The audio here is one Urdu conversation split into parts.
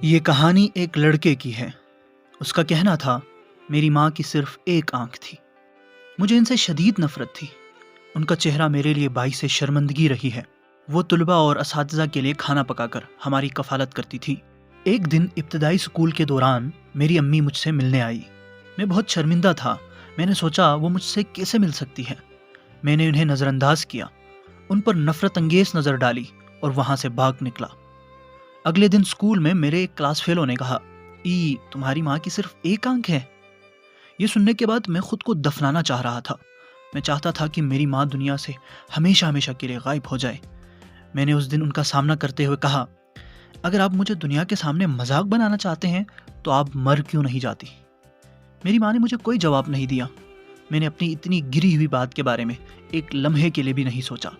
یہ کہانی ایک لڑکے کی ہے۔ اس کا کہنا تھا میری ماں کی صرف ایک آنکھ تھی۔ مجھے ان سے شدید نفرت تھی۔ ان کا چہرہ میرے لیے باعث شرمندگی رہی ہے۔ وہ طلباء اور اساتذہ کے لیے کھانا پکا کر ہماری کفالت کرتی تھی۔ ایک دن ابتدائی اسکول کے دوران میری امی مجھ سے ملنے آئی۔ میں بہت شرمندہ تھا۔ میں نے سوچا وہ مجھ سے کیسے مل سکتی ہے۔ میں نے انہیں نظر انداز کیا، ان پر نفرت انگیز نظر ڈالی اور وہاں سے بھاگ نکلا۔ اگلے دن اسکول میں میرے ایک کلاس فیلو نے کہا، تمہاری ماں کی صرف ایک آنکھ ہے۔ یہ سننے کے بعد میں خود کو دفنانا چاہ رہا تھا۔ میں چاہتا تھا کہ میری ماں دنیا سے ہمیشہ ہمیشہ کے لیے غائب ہو جائے۔ میں نے اس دن ان کا سامنا کرتے ہوئے کہا، اگر آپ مجھے دنیا کے سامنے مذاق بنانا چاہتے ہیں تو آپ مر کیوں نہیں جاتی؟ میری ماں نے مجھے کوئی جواب نہیں دیا۔ میں نے اپنی اتنی گری ہوئی بات کے بارے میں ایک لمحے کے لیے بھی نہیں سوچا،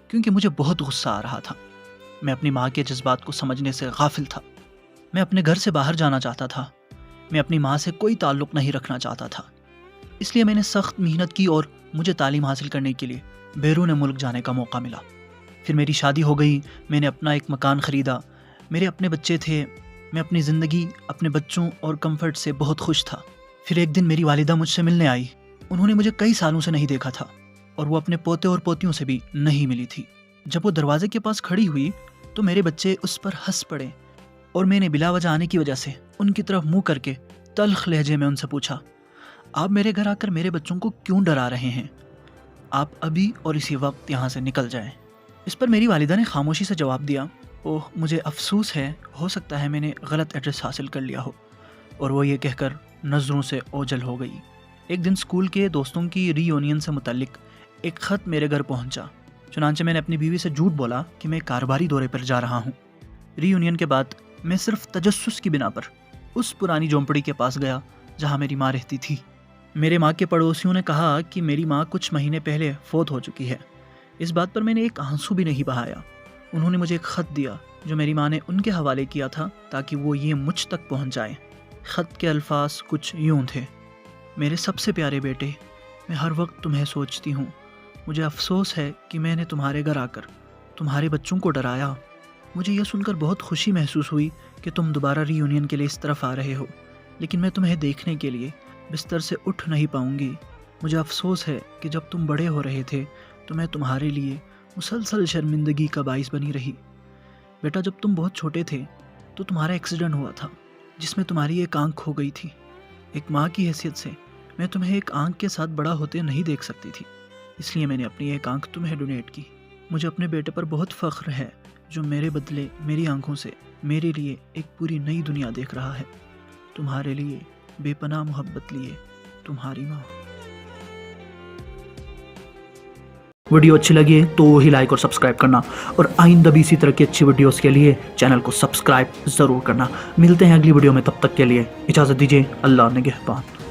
کیونکہ مجھے بہت غصہ آ رہا تھا۔ میں اپنی ماں کے جذبات کو سمجھنے سے غافل تھا۔ میں اپنے گھر سے باہر جانا چاہتا تھا۔ میں اپنی ماں سے کوئی تعلق نہیں رکھنا چاہتا تھا۔ اس لیے میں نے سخت محنت کی اور مجھے تعلیم حاصل کرنے کے لیے بیرون ملک جانے کا موقع ملا۔ پھر میری شادی ہو گئی۔ میں نے اپنا ایک مکان خریدا۔ میرے اپنے بچے تھے۔ میں اپنی زندگی، اپنے بچوں اور کمفرٹ سے بہت خوش تھا۔ پھر ایک دن میری والدہ مجھ سے ملنے آئی۔ انہوں نے مجھے کئی سالوں سے نہیں دیکھا تھا اور وہ اپنے پوتے اور پوتیوں سے بھی نہیں ملی تھی۔ جب وہ دروازے کے پاس کھڑی ہوئی تو میرے بچے اس پر ہنس پڑے اور میں نے بلا وجہ آنے کی وجہ سے ان کی طرف منہ کر کے تلخ لہجے میں ان سے پوچھا، آپ میرے گھر آ کر میرے بچوں کو کیوں ڈرا رہے ہیں؟ آپ ابھی اور اسی وقت یہاں سے نکل جائیں۔ اس پر میری والدہ نے خاموشی سے جواب دیا، اوہ مجھے افسوس ہے، ہو سکتا ہے میں نے غلط ایڈریس حاصل کر لیا ہو، اور وہ یہ کہہ کر نظروں سے اوجھل ہو گئی۔ ایک دن اسکول کے دوستوں کی ری یونین سے متعلق ایک خط میرے گھر پہنچا۔ چنانچہ میں نے اپنی بیوی سے جھوٹ بولا کہ میں کاروباری دورے پر جا رہا ہوں۔ ری یونین کے بعد میں صرف تجسس کی بنا پر اس پرانی جھونپڑی کے پاس گیا جہاں میری ماں رہتی تھی۔ میرے ماں کے پڑوسیوں نے کہا کہ میری ماں کچھ مہینے پہلے فوت ہو چکی ہے۔ اس بات پر میں نے ایک آنسو بھی نہیں بہایا۔ انہوں نے مجھے ایک خط دیا جو میری ماں نے ان کے حوالے کیا تھا تاکہ وہ یہ مجھ تک پہنچ جائے۔ خط کے الفاظ کچھ یوں تھے، میرے سب سے پیارے بیٹے، میں ہر وقت تمہیں سوچتی ہوں۔ مجھے افسوس ہے کہ میں نے تمہارے گھر آ کر تمہارے بچوں کو ڈرایا۔ مجھے یہ سن کر بہت خوشی محسوس ہوئی کہ تم دوبارہ ری یونین کے لیے اس طرف آ رہے ہو، لیکن میں تمہیں دیکھنے کے لیے بستر سے اٹھ نہیں پاؤں گی۔ مجھے افسوس ہے کہ جب تم بڑے ہو رہے تھے تو میں تمہارے لیے مسلسل شرمندگی کا باعث بنی رہی۔ بیٹا، جب تم بہت چھوٹے تھے تو تمہارا ایکسیڈنٹ ہوا تھا جس میں تمہاری ایک آنکھ کھو گئی تھی۔ ایک ماں کی حیثیت سے میں تمہیں ایک آنکھ کے ساتھ بڑا ہوتے نہیں دیکھ سکتی تھی، اس لیے میں نے اپنی ایک آنکھ تمہیں ڈونیٹ کی۔ مجھے اپنے بیٹے پر بہت فخر ہے جو میرے بدلے میری آنکھوں سے میرے لیے ایک پوری نئی دنیا دیکھ رہا ہے۔ تمہارے لیے بے پناہ محبت لیے، تمہاری ماں۔ ویڈیو اچھی لگی تو ہی لائک اور سبسکرائب کرنا، اور آئندہ بھی اسی طرح کی اچھی ویڈیوز کے لیے چینل کو سبسکرائب ضرور کرنا۔ ملتے ہیں اگلی ویڈیو میں، تب تک کے لیے اجازت دیجیے، اللہ نگہبان۔